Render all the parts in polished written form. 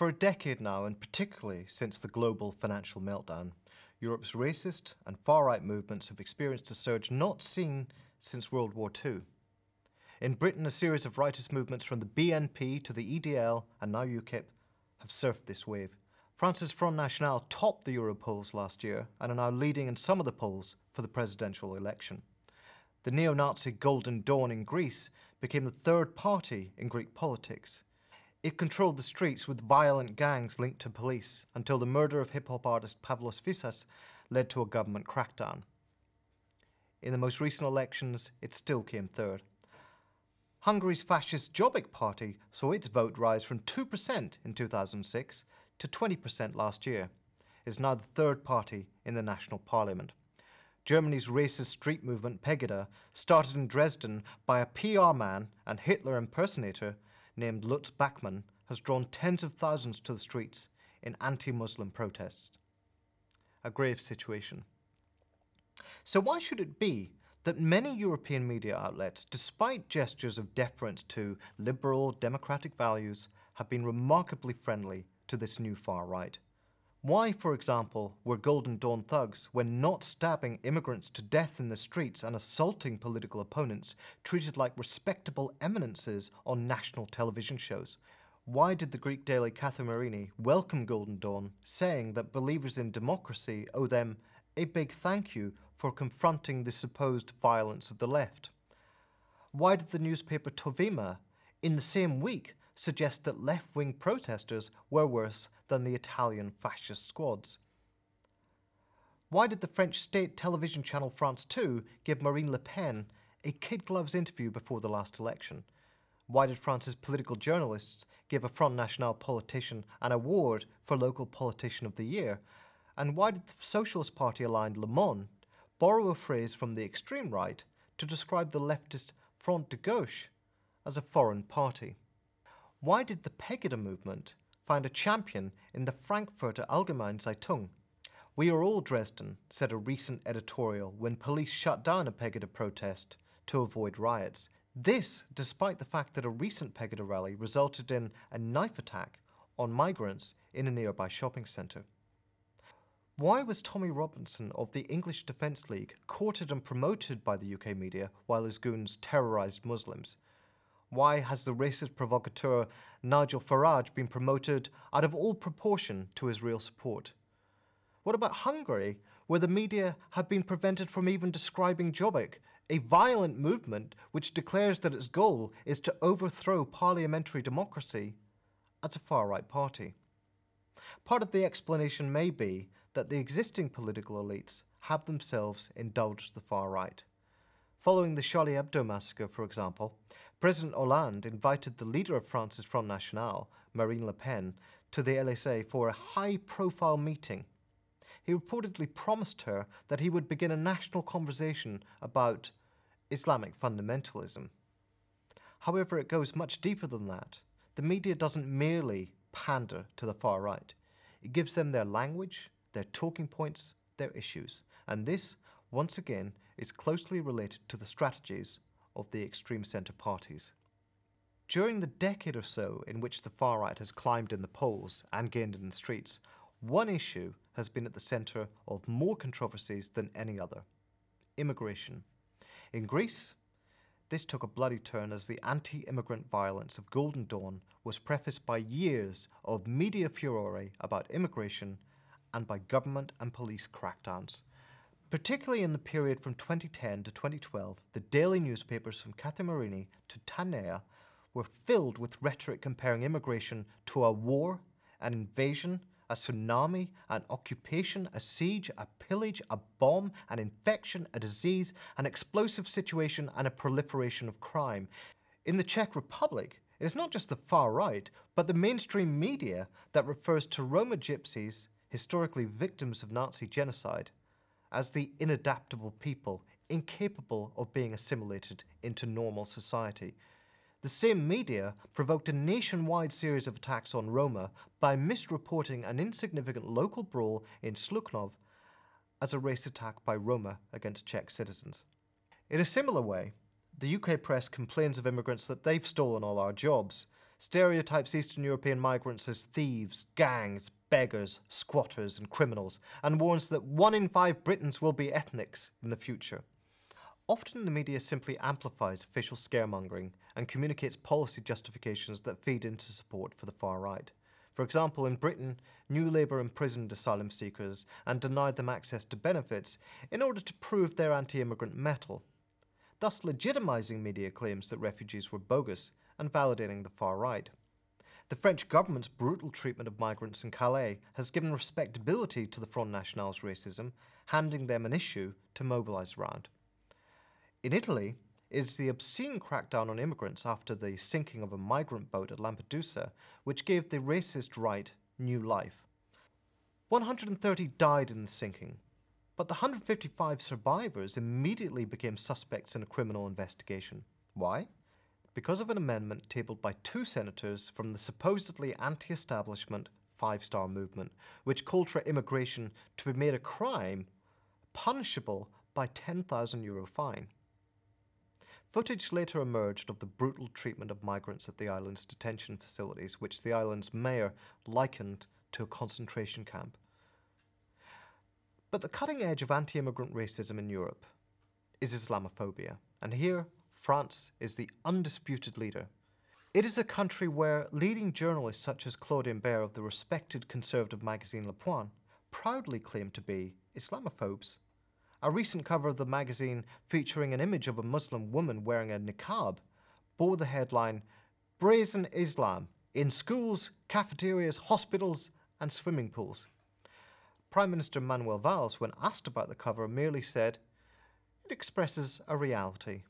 For a decade now, and particularly since the global financial meltdown, Europe's racist and far-right movements have experienced a surge not seen since World War II. In Britain, a series of rightist movements from the BNP to the EDL and now UKIP have surfed this wave. France's Front National topped the Euro polls last year and are now leading in some of the polls for the presidential election. The neo-Nazi Golden Dawn in Greece became the third party in Greek politics. It controlled the streets with violent gangs linked to police until the murder of hip-hop artist Pavlos Fyssas led to a government crackdown. In the most recent elections, it still came third. Hungary's fascist Jobbik party saw its vote rise from 2% in 2006 to 20% last year. It is now the third party in the national parliament. Germany's racist street movement Pegida, started in Dresden by a PR man and Hitler impersonator named Lutz Bachmann, has drawn tens of thousands to the streets in anti-Muslim protests. A grave situation. So why should it be that many European media outlets, despite gestures of deference to liberal democratic values, have been remarkably friendly to this new far right? Why, for example, were Golden Dawn thugs, when not stabbing immigrants to death in the streets and assaulting political opponents, treated like respectable eminences on national television shows? Why did the Greek daily Kathimerini welcome Golden Dawn, saying that believers in democracy owe them a big thank you for confronting the supposed violence of the left? Why did the newspaper Tovima, in the same week, suggest that left-wing protesters were worse than the Italian fascist squads? Why did the French state television channel France 2 give Marine Le Pen a kid gloves interview before the last election? Why did France's political journalists give a Front National politician an award for Local Politician of the Year? And why did the Socialist Party-aligned Le Monde borrow a phrase from the extreme right to describe the leftist Front de Gauche as a foreign party? Why did the Pegida movement find a champion in the Frankfurter Allgemeine Zeitung? "We are all Dresden," said a recent editorial when police shut down a Pegida protest to avoid riots. This despite the fact that a recent Pegida rally resulted in a knife attack on migrants in a nearby shopping centre. Why was Tommy Robinson of the English Defence League courted and promoted by the UK media while his goons terrorised Muslims? Why has the racist provocateur Nigel Farage been promoted out of all proportion to his real support? What about Hungary, where the media have been prevented from even describing Jobbik, a violent movement which declares that its goal is to overthrow parliamentary democracy, as a far-right party? Part of the explanation may be that the existing political elites have themselves indulged the far right. Following the Charlie Hebdo massacre, for example, President Hollande invited the leader of France's Front National, Marine Le Pen, to the Élysée for a high-profile meeting. He reportedly promised her that he would begin a national conversation about Islamic fundamentalism. However, it goes much deeper than that. The media doesn't merely pander to the far right. It gives them their language, their talking points, their issues, and this, once again, is closely related to the strategies of the extreme centre parties. During the decade or so in which the far right has climbed in the polls and gained in the streets, one issue has been at the centre of more controversies than any other: immigration. In Greece, this took a bloody turn as the anti-immigrant violence of Golden Dawn was prefaced by years of media furore about immigration and by government and police crackdowns. Particularly in the period from 2010 to 2012, the daily newspapers from Kathimerini to Tanea were filled with rhetoric comparing immigration to a war, an invasion, a tsunami, an occupation, a siege, a pillage, a bomb, an infection, a disease, an explosive situation, and a proliferation of crime. In the Czech Republic, it is not just the far right, but the mainstream media that refers to Roma gypsies, historically victims of Nazi genocide, as the inadaptable people, incapable of being assimilated into normal society. The same media provoked a nationwide series of attacks on Roma by misreporting an insignificant local brawl in Sluknov as a race attack by Roma against Czech citizens. In a similar way, the UK press complains of immigrants that they've stolen all our jobs, stereotypes Eastern European migrants as thieves, gangs, beggars, squatters, and criminals, and warns that 1 in 5 Britons will be ethnics in the future. Often the media simply amplifies official scaremongering and communicates policy justifications that feed into support for the far right. For example, in Britain, New Labour imprisoned asylum seekers and denied them access to benefits in order to prove their anti-immigrant mettle, thus legitimising media claims that refugees were bogus and validating the far right. The French government's brutal treatment of migrants in Calais has given respectability to the Front National's racism, handing them an issue to mobilise around. In Italy, it is the obscene crackdown on immigrants after the sinking of a migrant boat at Lampedusa which gave the racist right new life. 130 died in the sinking, but the 155 survivors immediately became suspects in a criminal investigation. Why? Because of an amendment tabled by 2 senators from the supposedly anti-establishment Five Star Movement, which called for immigration to be made a crime punishable by €10,000 fine. Footage later emerged of the brutal treatment of migrants at the island's detention facilities, which the island's mayor likened to a concentration camp. But the cutting edge of anti-immigrant racism in Europe is Islamophobia, and here France is the undisputed leader. It is a country where leading journalists such as Claude Imbert of the respected conservative magazine Le Point proudly claim to be Islamophobes. A recent cover of the magazine featuring an image of a Muslim woman wearing a niqab bore the headline, "Brazen Islam in schools, cafeterias, hospitals and swimming pools." Prime Minister Manuel Valls, when asked about the cover, merely said, "It expresses a reality."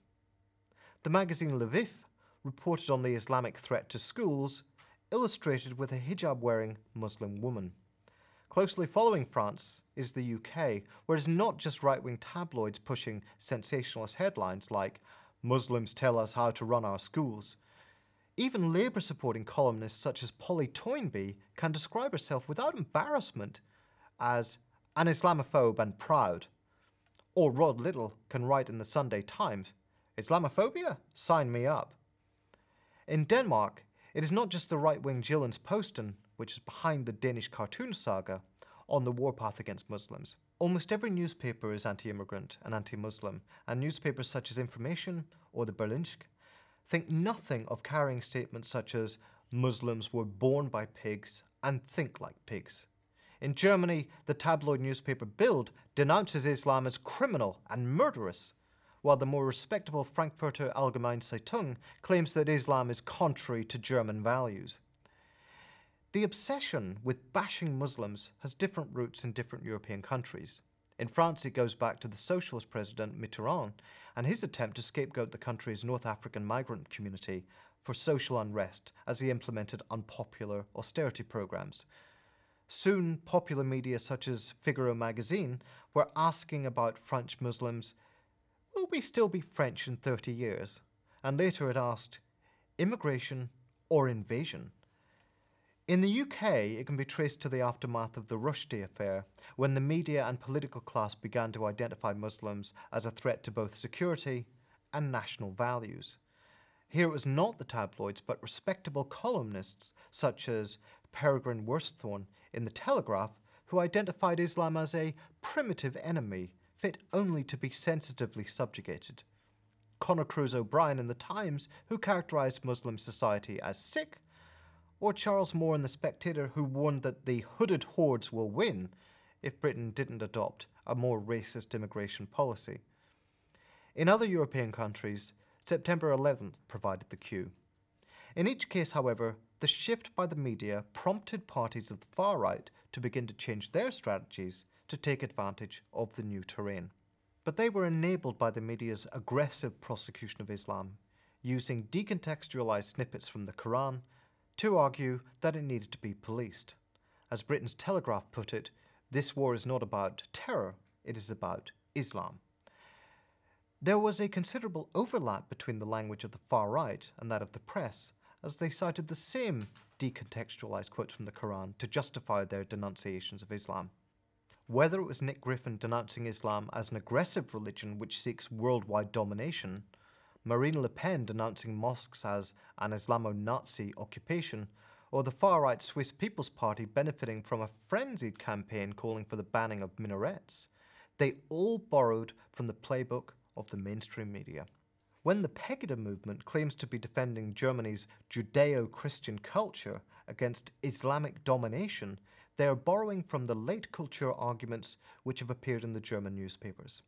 The magazine Lviv reported on the Islamic threat to schools, illustrated with a hijab-wearing Muslim woman. Closely following France is the UK, where it's not just right-wing tabloids pushing sensationalist headlines like "Muslims tell us how to run our schools." Even Labour-supporting columnists such as Polly Toynbee can describe herself without embarrassment as an Islamophobe and proud. Or Rod Little can write in the Sunday Times, "Islamophobia? Sign me up." In Denmark, it is not just the right-wing Jyllands-Posten which is behind the Danish cartoon saga on the warpath against Muslims. Almost every newspaper is anti-immigrant and anti-Muslim, and newspapers such as Information or the Berlingske think nothing of carrying statements such as "Muslims were born by pigs and think like pigs." In Germany, the tabloid newspaper Bild denounces Islam as criminal and murderous, while the more respectable Frankfurter Allgemeine Zeitung claims that Islam is contrary to German values. The obsession with bashing Muslims has different roots in different European countries. In France, it goes back to the socialist president Mitterrand and his attempt to scapegoat the country's North African migrant community for social unrest as he implemented unpopular austerity programs. Soon, popular media such as Figaro magazine were asking about French Muslims, "Will we still be French in 30 years?" And later it asked, "Immigration or invasion?" In the UK, it can be traced to the aftermath of the Rushdie affair, when the media and political class began to identify Muslims as a threat to both security and national values. Here it was not the tabloids, but respectable columnists such as Peregrine Worsthorne in The Telegraph, who identified Islam as a primitive enemy, fit only to be sensitively subjugated. Conor Cruise O'Brien in The Times, who characterised Muslim society as sick, or Charles Moore in The Spectator, who warned that the hooded hordes will win if Britain didn't adopt a more racist immigration policy. In other European countries, September 11th provided the cue. In each case, however, the shift by the media prompted parties of the far right to begin to change their strategies to take advantage of the new terrain. But they were enabled by the media's aggressive prosecution of Islam, using decontextualized snippets from the Quran to argue that it needed to be policed. As Britain's Telegraph put it, this war is not about terror, it is about Islam. There was a considerable overlap between the language of the far right and that of the press, as they cited the same decontextualized quotes from the Quran to justify their denunciations of Islam. Whether it was Nick Griffin denouncing Islam as an aggressive religion which seeks worldwide domination, Marine Le Pen denouncing mosques as an Islamo-Nazi occupation, or the far-right Swiss People's Party benefiting from a frenzied campaign calling for the banning of minarets, they all borrowed from the playbook of the mainstream media. When the Pegida movement claims to be defending Germany's Judeo-Christian culture against Islamic domination, they are borrowing from the late culture arguments which have appeared in the German newspapers.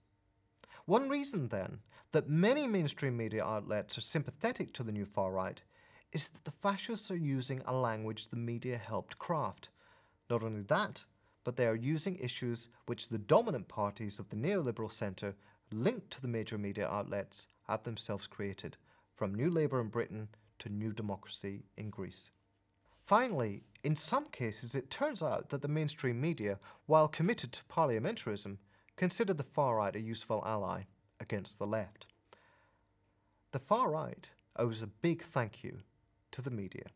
One reason, then, that many mainstream media outlets are sympathetic to the new far-right is that the fascists are using a language the media helped craft. Not only that, but they are using issues which the dominant parties of the neoliberal centre linked to the major media outlets have themselves created, from New Labour in Britain to New Democracy in Greece. Finally, in some cases it turns out that the mainstream media, while committed to parliamentarism, consider the far-right a useful ally against the left. The far-right owes a big thank you to the media.